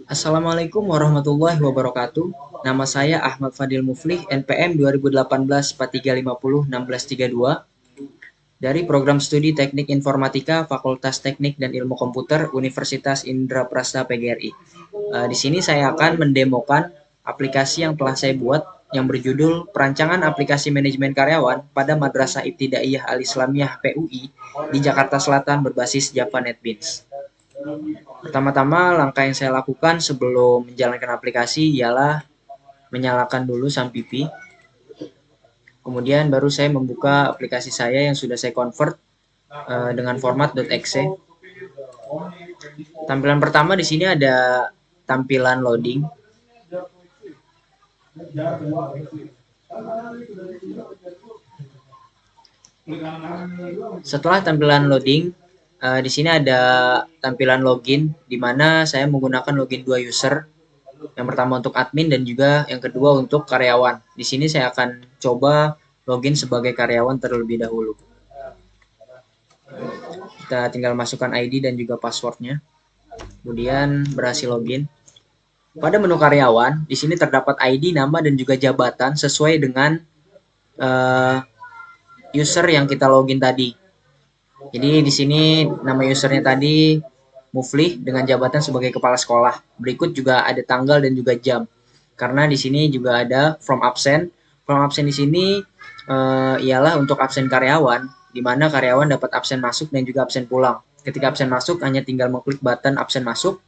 Assalamualaikum warahmatullahi wabarakatuh. Nama saya Ahmad Fadil Muflih, NPM 2018 4350 1632 dari Program Studi Teknik Informatika Fakultas Teknik dan Ilmu Komputer Universitas Indraprastha PGRI. Di sini saya akan mendemokan aplikasi yang telah saya buat yang berjudul Perancangan Aplikasi Manajemen Karyawan pada Madrasah Ibtidaiyah Al-Islamiyah PUI di Jakarta Selatan berbasis Java NetBeans. Pertama-tama langkah yang saya lakukan sebelum menjalankan aplikasi ialah menyalakan dulu SAMPP. Kemudian baru saya membuka aplikasi saya yang sudah saya convert dengan format .exe. Tampilan pertama di sini ada tampilan loading. Setelah tampilan loading, di sini ada tampilan login, di mana saya menggunakan login 2 user. Yang pertama untuk admin dan juga yang kedua untuk karyawan. Di sini saya akan coba login sebagai karyawan terlebih dahulu. Kita tinggal masukkan ID dan juga passwordnya. Kemudian berhasil login. Pada menu karyawan, di sini terdapat ID, nama, dan juga jabatan sesuai dengan user yang kita login tadi. Jadi di sini nama usernya tadi Muflih dengan jabatan sebagai kepala sekolah. Berikut juga ada tanggal dan juga jam. Karena di sini juga ada from absent. From absent di sini ialah untuk absen karyawan, di mana karyawan dapat absen masuk dan juga absen pulang. Ketika absen masuk hanya tinggal mengklik button absen masuk,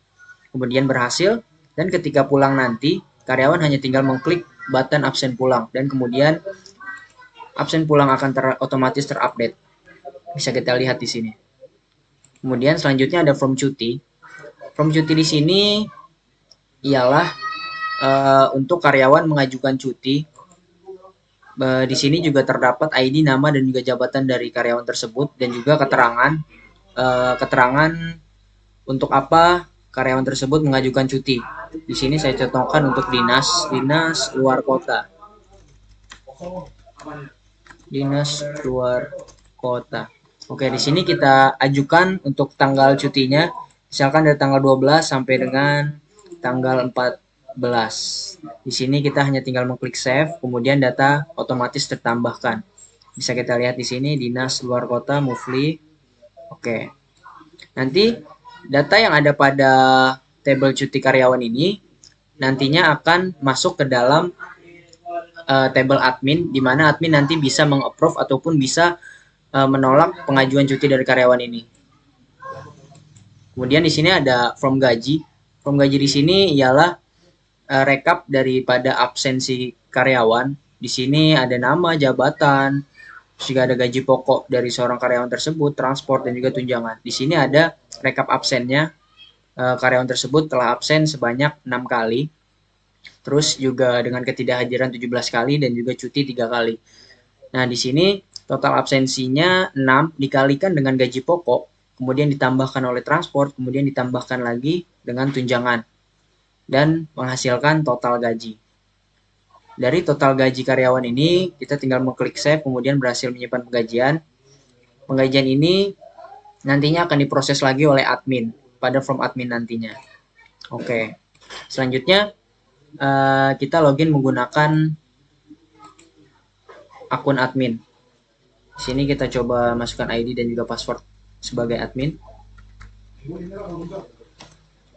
kemudian berhasil, dan ketika pulang nanti karyawan hanya tinggal mengklik button absen pulang dan kemudian absen pulang akan otomatis terupdate. Bisa kita lihat di sini. Kemudian selanjutnya ada from cuti. From cuti di sini ialah untuk karyawan mengajukan cuti. Di sini juga terdapat ID, nama, dan juga jabatan dari karyawan tersebut dan juga keterangan untuk apa karyawan tersebut mengajukan cuti. Di sini saya contohkan untuk dinas luar kota. Dinas luar kota. Oke, di sini kita ajukan untuk tanggal cutinya, misalkan dari tanggal 12 sampai dengan tanggal 14. Di sini kita hanya tinggal mengklik save, kemudian data otomatis tertambahkan. Bisa kita lihat di sini, dinas luar kota, Muflih. Oke. Nanti data yang ada pada tabel cuti karyawan ini nantinya akan masuk ke dalam tabel admin, di mana admin nanti bisa meng-approve ataupun bisa menolak pengajuan cuti dari karyawan ini. Kemudian di sini ada from gaji. From gaji di sini ialah rekap daripada absensi karyawan. Di sini ada nama, jabatan, juga ada gaji pokok dari seorang karyawan tersebut, transport, dan juga tunjangan. Di sini ada rekap absennya. Karyawan tersebut telah absen sebanyak 6 kali. Terus juga dengan ketidakhadiran 17 kali dan juga cuti 3 kali. Nah, di sini total absensinya 6 dikalikan dengan gaji pokok, kemudian ditambahkan oleh transport, kemudian ditambahkan lagi dengan tunjangan, dan menghasilkan total gaji. Dari total gaji karyawan ini, kita tinggal mengklik save, kemudian berhasil menyimpan penggajian. Penggajian ini nantinya akan diproses lagi oleh admin, pada form admin nantinya. Oke, selanjutnya kita login menggunakan akun admin. Di sini kita coba masukkan ID dan juga password sebagai admin.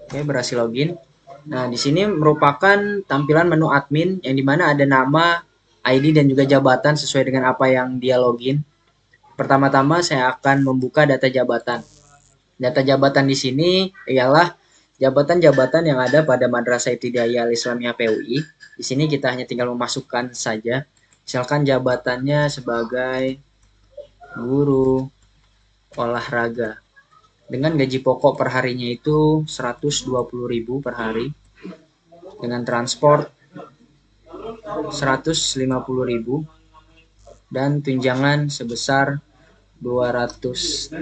Oke, berhasil login. Nah, di sini merupakan tampilan menu admin yang dimana ada nama, ID, dan juga jabatan sesuai dengan apa yang dia login. Pertama-tama saya akan membuka data jabatan. Data jabatan di sini ialah jabatan-jabatan yang ada pada Madrasah Ibtidaiyah Al-Islamiyah PUI. Di sini kita hanya tinggal memasukkan saja. Misalkan jabatannya sebagai guru olahraga dengan gaji pokok per harinya itu 120.000 per hari, dengan transport 150.000 dan tunjangan sebesar 200.000.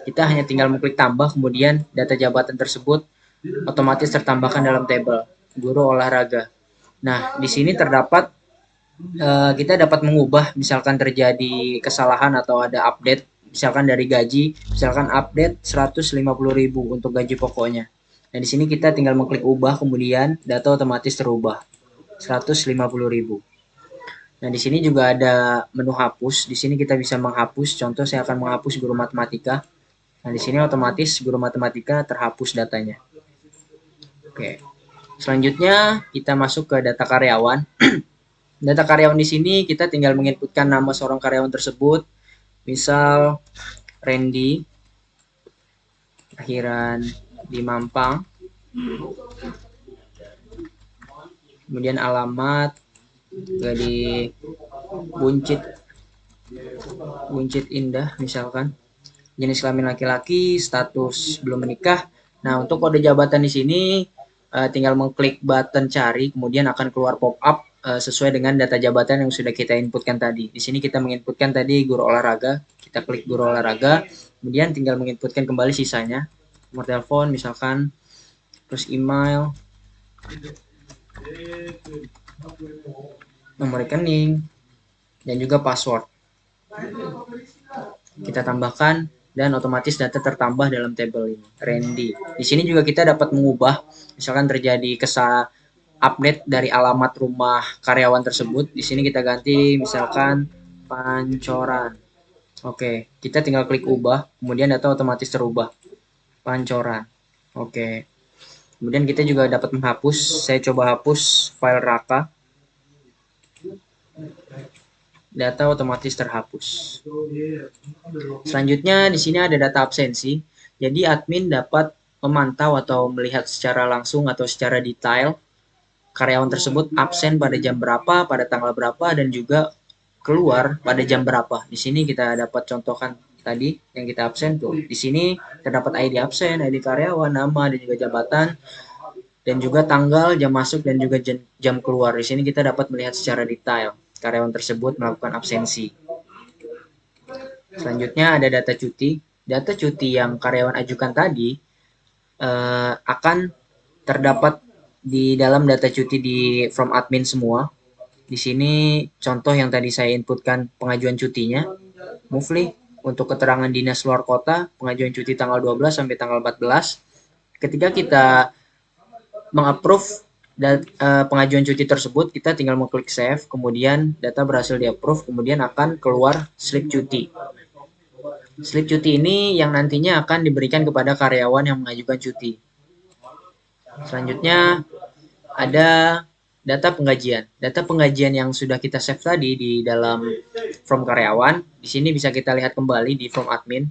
Kita hanya tinggal mengklik tambah, kemudian data jabatan tersebut otomatis tertambahkan dalam tabel guru olahraga. Nah, di sini terdapat kita dapat mengubah misalkan terjadi kesalahan atau ada update, misalkan dari gaji, misalkan update 150.000 untuk gaji pokoknya. Nah, di sini kita tinggal mengklik ubah, kemudian data otomatis terubah 150.000. Nah, di sini juga ada menu hapus. Di sini kita bisa menghapus. Contoh, saya akan menghapus guru matematika. Nah, di sini otomatis guru matematika terhapus datanya. Oke. Selanjutnya kita masuk ke data karyawan. Data karyawan di sini kita tinggal menginputkan nama seorang karyawan tersebut. Misal Randy, akhiran di Mampang. Kemudian alamat di Buncit Indah misalkan. Jenis kelamin laki-laki, status belum menikah. Nah, untuk kode jabatan di sini tinggal mengklik button cari, kemudian akan keluar pop-up sesuai dengan data jabatan yang sudah kita inputkan tadi. Di sini kita menginputkan tadi guru olahraga, kita klik guru olahraga, kemudian tinggal menginputkan kembali sisanya. Nomor telepon misalkan, terus email, nomor rekening, dan juga password. Kita tambahkan dan otomatis data tertambah dalam tabel ini. Randy. Di sini juga kita dapat mengubah, misalkan terjadi update dari alamat rumah karyawan tersebut. Di sini kita ganti misalkan Pancoran. Oke, kita tinggal klik ubah, kemudian data otomatis terubah. Pancoran. Oke. Kemudian kita juga dapat menghapus. Saya coba hapus file Raka. Data otomatis terhapus. Selanjutnya di sini ada data absensi. Jadi admin dapat memantau atau melihat secara langsung atau secara detail karyawan tersebut absen pada jam berapa, pada tanggal berapa, dan juga keluar pada jam berapa. Di sini kita dapat contohkan tadi yang kita absen tuh. Di sini terdapat ID absen, ID karyawan, nama, dan juga jabatan, dan juga tanggal, jam masuk, dan juga jam keluar. Di sini kita dapat melihat secara detail karyawan tersebut melakukan absensi. Selanjutnya ada data cuti. Data cuti yang karyawan ajukan tadi akan terdapat di dalam data cuti di from admin semua. Di sini contoh yang tadi saya inputkan pengajuan cutinya. Mufli untuk keterangan dinas luar kota, pengajuan cuti tanggal 12 sampai tanggal 14. Ketika kita mengapprove pengajuan cuti tersebut, kita tinggal mengklik save, kemudian data berhasil di-approve, kemudian akan keluar slip cuti. Slip cuti ini yang nantinya akan diberikan kepada karyawan yang mengajukan cuti. Selanjutnya ada data penggajian. Data penggajian yang sudah kita save tadi di dalam form karyawan, di sini bisa kita lihat kembali di form admin.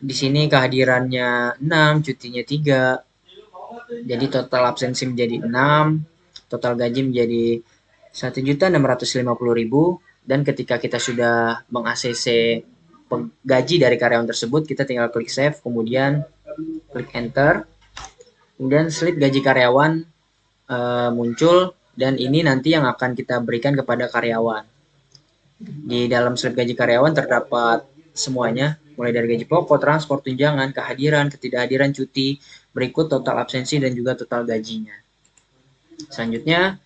Di sini kehadirannya 6, cutinya 3. Jadi total absensi menjadi 6, total gaji menjadi 1.650.000, dan ketika kita sudah meng-ACC gaji dari karyawan tersebut, kita tinggal klik save, kemudian klik enter, kemudian slip gaji karyawan muncul, dan ini nanti yang akan kita berikan kepada karyawan. Di dalam slip gaji karyawan terdapat semuanya, mulai dari gaji pokok, transport, tunjangan, kehadiran, ketidakhadiran, cuti, berikut total absensi dan juga total gajinya. Selanjutnya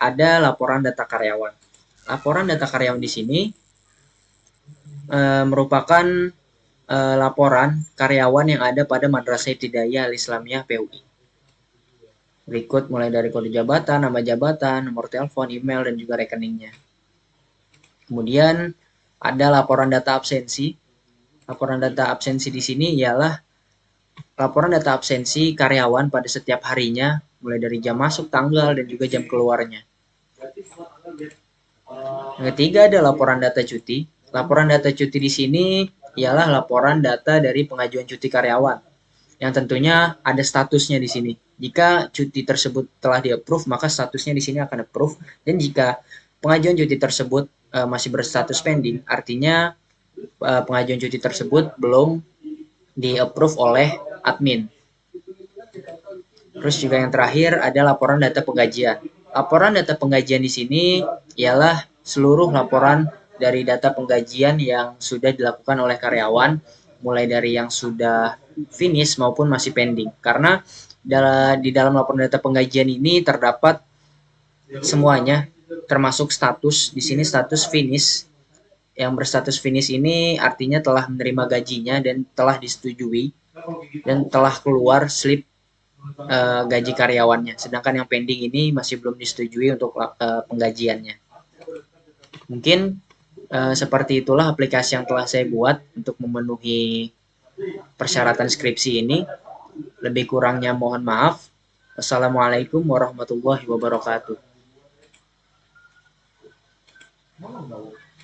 ada laporan data karyawan. Laporan data karyawan di sini merupakan laporan karyawan yang ada pada Madrasah Ibtidaiyah Al-Islamiyah PUI. Berikut mulai dari kode jabatan, nama jabatan, nomor telepon, email, dan juga rekeningnya. Kemudian ada laporan data absensi. Laporan data absensi di sini ialah laporan data absensi karyawan pada setiap harinya, mulai dari jam masuk, tanggal, dan juga jam keluarnya. Yang ketiga ada laporan data cuti. Laporan data cuti di sini ialah laporan data dari pengajuan cuti karyawan, yang tentunya ada statusnya di sini. Jika cuti tersebut telah di-approve, maka statusnya di sini akan approve. Dan jika pengajuan cuti tersebut masih berstatus pending, artinya pengajuan cuti tersebut belum di-approve oleh admin. Terus juga yang terakhir ada laporan data penggajian. Laporan data penggajian di sini ialah seluruh laporan dari data penggajian yang sudah dilakukan oleh karyawan, mulai dari yang sudah finish maupun masih pending. Karena di dalam laporan data penggajian ini terdapat semuanya, termasuk status. Di sini status finish yang berstatus finish ini artinya telah menerima gajinya dan telah disetujui dan telah keluar slip gaji karyawannya. Sedangkan yang pending ini masih belum disetujui untuk penggajiannya. Mungkin seperti itulah aplikasi yang telah saya buat untuk memenuhi persyaratan skripsi ini. Lebih kurangnya mohon maaf. Wassalamualaikum warahmatullahi wabarakatuh.